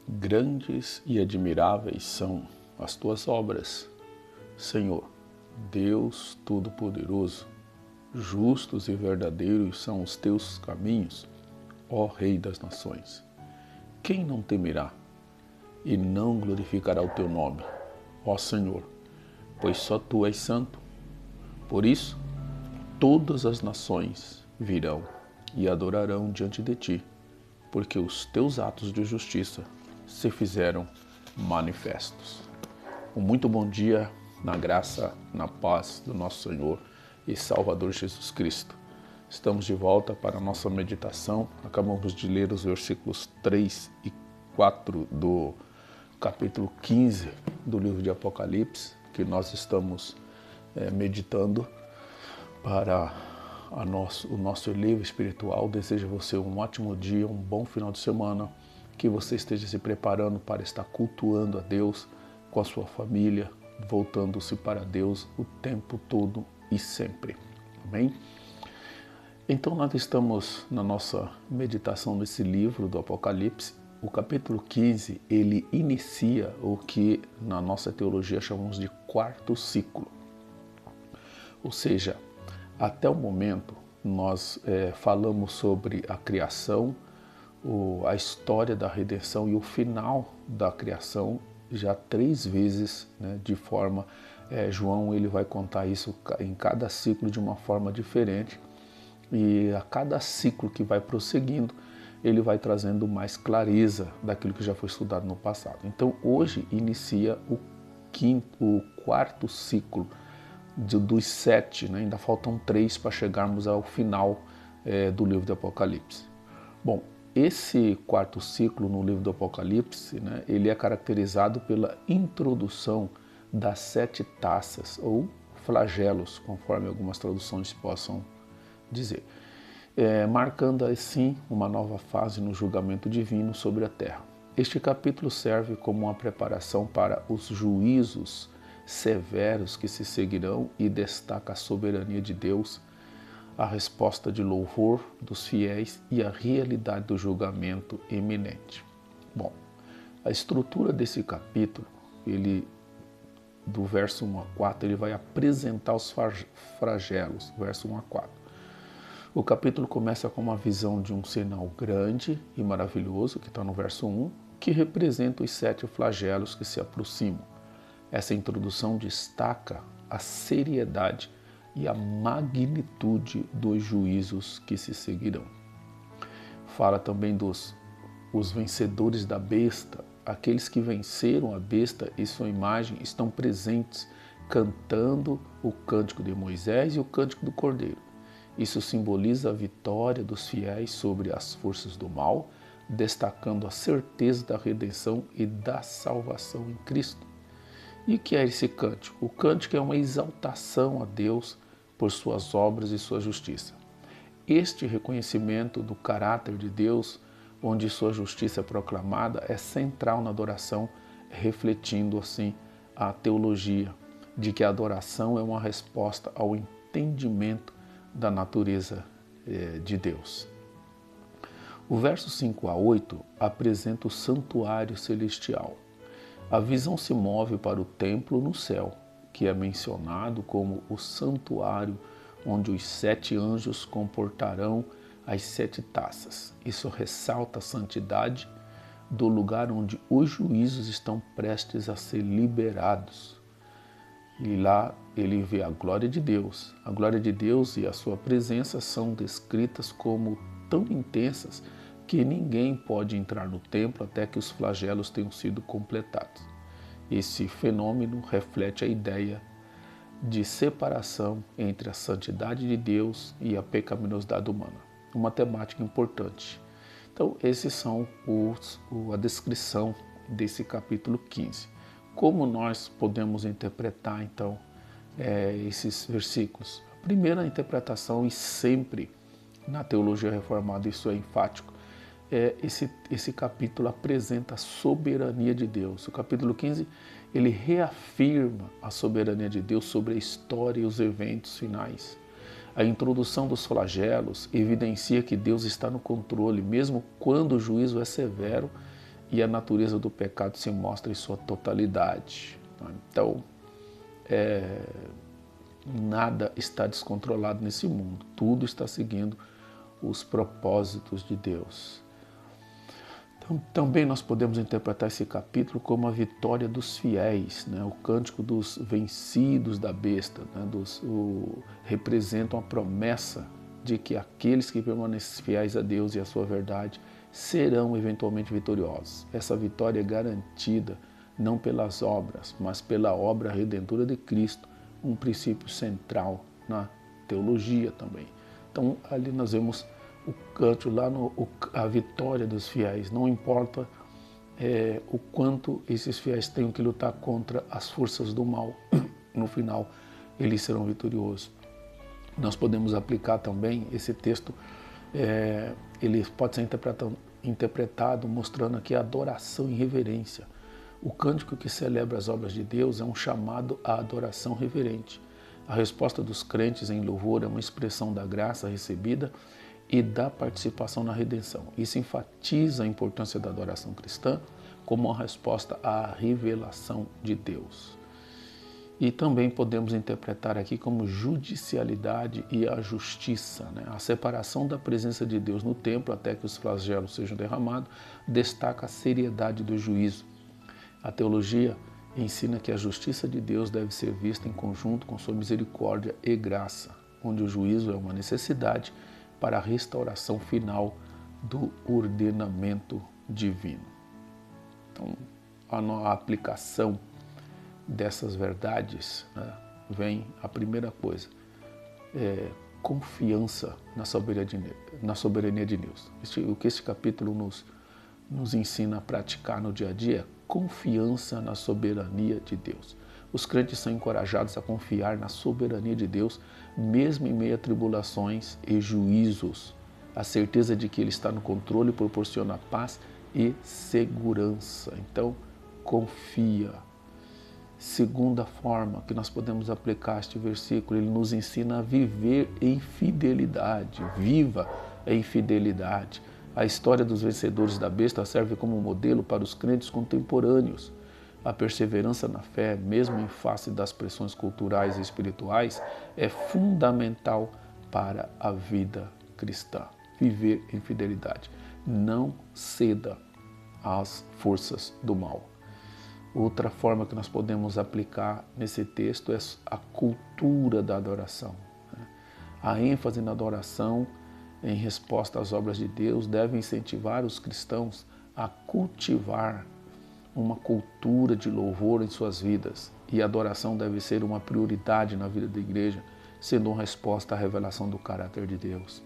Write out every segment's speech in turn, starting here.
Grandes e admiráveis são as tuas obras, Senhor, Deus Todo-Poderoso. Justos e verdadeiros são os teus caminhos, ó Rei das Nações. Quem não temerá e não glorificará o teu nome, ó Senhor, pois só tu és santo. Por isso, todas as nações virão e adorarão diante de ti, porque os teus atos de justiça se fizeram manifestos. Um muito bom dia na graça, na paz do nosso Senhor e Salvador Jesus Cristo. Estamos de volta para a nossa meditação. Acabamos de ler os versículos 3 e 4 do capítulo 15 do livro de Apocalipse, que nós estamos meditando para o nosso elevo espiritual. Desejo a você um ótimo dia, um bom final de semana, que você esteja se preparando para estar cultuando a Deus com a sua família, voltando-se para Deus o tempo todo e sempre. Amém? Então nós estamos na nossa meditação nesse livro do Apocalipse. O capítulo 15, ele inicia o que na nossa teologia chamamos de quarto ciclo. Ou seja, até o momento nós falamos sobre a criação, a história da redenção e o final da criação já 3 vezes, né, de forma, João ele vai contar isso em cada ciclo de uma forma diferente, e a cada ciclo que vai prosseguindo, ele vai trazendo mais clareza daquilo que já foi estudado no passado. Então hoje inicia o quarto ciclo dos 7, né? Ainda faltam 3 para chegarmos ao final do livro do Apocalipse. Bom, esse quarto ciclo no livro do Apocalipse, né, ele é caracterizado pela introdução das 7 taças ou flagelos, conforme algumas traduções possam dizer, marcando assim uma nova fase no julgamento divino sobre a terra. Este capítulo serve como uma preparação para os juízos severos que se seguirão e destaca a soberania de Deus, a resposta de louvor dos fiéis e a realidade do julgamento iminente. Bom, a estrutura desse capítulo, do verso 1 a 4, ele vai apresentar os flagelos, verso 1 a 4. O capítulo começa com uma visão de um sinal grande e maravilhoso, que está no verso 1, que representa os 7 flagelos que se aproximam. Essa introdução destaca a seriedade e a magnitude dos juízos que se seguirão. Fala também os vencedores da besta, aqueles que venceram a besta e sua imagem estão presentes cantando o cântico de Moisés e o cântico do Cordeiro. Isso simboliza a vitória dos fiéis sobre as forças do mal, destacando a certeza da redenção e da salvação em Cristo. E o que é esse cântico? O cântico é uma exaltação a Deus por suas obras e sua justiça. Este reconhecimento do caráter de Deus, onde sua justiça é proclamada, é central na adoração, refletindo assim a teologia de que a adoração é uma resposta ao entendimento da natureza de Deus. O verso 5 a 8 apresenta o santuário celestial. A visão se move para o templo no céu, que é mencionado como o santuário onde os 7 anjos comportarão as 7 taças. Isso ressalta a santidade do lugar onde os juízos estão prestes a ser liberados. E lá ele vê a glória de Deus. A glória de Deus e a sua presença são descritas como tão intensas que ninguém pode entrar no templo até que os flagelos tenham sido completados. Esse fenômeno reflete a ideia de separação entre a santidade de Deus e a pecaminosidade humana, uma temática importante. Então, esses são a descrição desse capítulo 15. Como nós podemos interpretar, então, esses versículos? A primeira interpretação, e sempre na teologia reformada isso é enfático, esse capítulo apresenta a soberania de Deus. O capítulo 15, ele reafirma a soberania de Deus sobre a história e os eventos finais. A introdução dos flagelos evidencia que Deus está no controle, mesmo quando o juízo é severo e a natureza do pecado se mostra em sua totalidade. Então, nada está descontrolado nesse mundo, tudo está seguindo os propósitos de Deus. Então, também nós podemos interpretar esse capítulo como a vitória dos fiéis, né? O cântico dos vencidos da besta, né? Representam a promessa de que aqueles que permanecem fiéis a Deus e à sua verdade serão eventualmente vitoriosos. Essa vitória é garantida não pelas obras, mas pela obra redentora de Cristo, um princípio central na teologia também. Então, ali nós vemos o cântico lá, a vitória dos fiéis. Não importa o quanto esses fiéis tenham que lutar contra as forças do mal, no final eles serão vitoriosos. Nós podemos aplicar também esse texto, ele pode ser interpretado mostrando aqui a adoração e reverência. O cântico que celebra as obras de Deus é um chamado à adoração reverente. A resposta dos crentes em louvor é uma expressão da graça recebida e da participação na redenção. Isso enfatiza a importância da adoração cristã como uma resposta à revelação de Deus. E também podemos interpretar aqui como judicialidade e a justiça, né? A separação da presença de Deus no templo até que os flagelos sejam derramados destaca a seriedade do juízo. A teologia ensina que a justiça de Deus deve ser vista em conjunto com sua misericórdia e graça, onde o juízo é uma necessidade para a restauração final do ordenamento divino. Então, a aplicação dessas verdades, né, vem a primeira coisa, confiança na soberania de Deus. O que este capítulo nos ensina a praticar no dia a dia é confiança na soberania de Deus. Os crentes são encorajados a confiar na soberania de Deus, mesmo em meio a tribulações e juízos. A certeza de que Ele está no controle proporciona paz e segurança. Então, confia. Segunda forma que nós podemos aplicar este versículo, ele nos ensina a viver em fidelidade. Viva em fidelidade. A história dos vencedores da besta serve como modelo para os crentes contemporâneos. A perseverança na fé, mesmo em face das pressões culturais e espirituais, é fundamental para a vida cristã. Viver em fidelidade. Não ceda às forças do mal. Outra forma que nós podemos aplicar nesse texto é a cultura da adoração. A ênfase na adoração em resposta às obras de Deus deve incentivar os cristãos a cultivar uma cultura de louvor em suas vidas. E a adoração deve ser uma prioridade na vida da igreja, sendo uma resposta à revelação do caráter de Deus.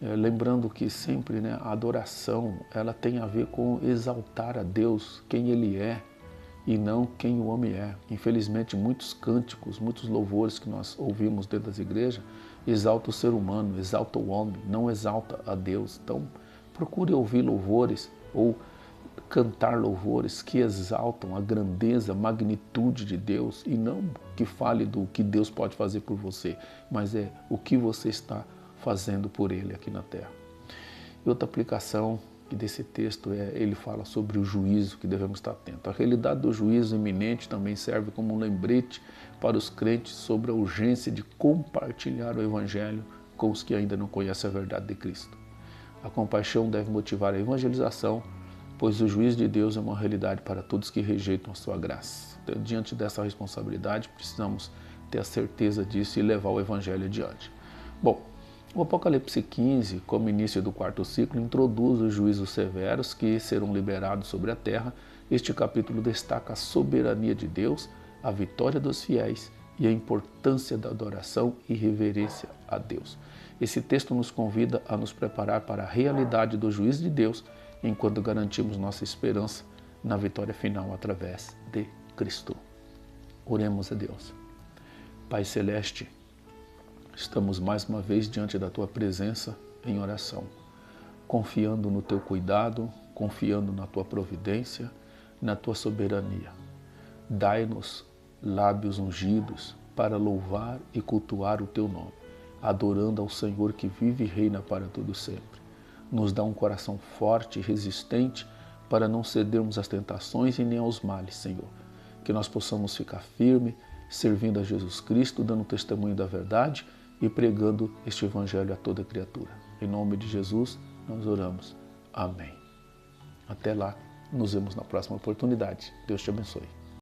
Lembrando que sempre, né, a adoração ela tem a ver com exaltar a Deus, quem Ele é, e não quem o homem é. Infelizmente, muitos cânticos, muitos louvores que nós ouvimos dentro das igrejas, exalta o ser humano, exalta o homem, não exalta a Deus. Então, procure ouvir louvores ou cantar louvores que exaltam a grandeza, a magnitude de Deus, e não que fale do que Deus pode fazer por você, mas é o que você está fazendo por Ele aqui na terra. E outra aplicação desse texto ele fala sobre o juízo que devemos estar atentos. A realidade do juízo iminente também serve como um lembrete para os crentes sobre a urgência de compartilhar o Evangelho com os que ainda não conhecem a verdade de Cristo. A compaixão deve motivar a evangelização, pois o juízo de Deus é uma realidade para todos que rejeitam a sua graça. Então, diante dessa responsabilidade, precisamos ter a certeza disso e levar o Evangelho adiante. Bom, o Apocalipse 15, como início do quarto ciclo, introduz os juízos severos que serão liberados sobre a terra. Este capítulo destaca a soberania de Deus, a vitória dos fiéis e a importância da adoração e reverência a Deus. Esse texto nos convida a nos preparar para a realidade do juízo de Deus, enquanto garantimos nossa esperança na vitória final através de Cristo. Oremos a Deus. Pai Celeste, estamos mais uma vez diante da Tua presença em oração, confiando no Teu cuidado, confiando na Tua providência, na Tua soberania. Dai-nos lábios ungidos para louvar e cultuar o Teu nome, adorando ao Senhor que vive e reina para todo sempre. Nos dá um coração forte e resistente para não cedermos às tentações e nem aos males, Senhor. Que nós possamos ficar firme, servindo a Jesus Cristo, dando testemunho da verdade e pregando este Evangelho a toda criatura. Em nome de Jesus, nós oramos. Amém. Até lá, nos vemos na próxima oportunidade. Deus te abençoe.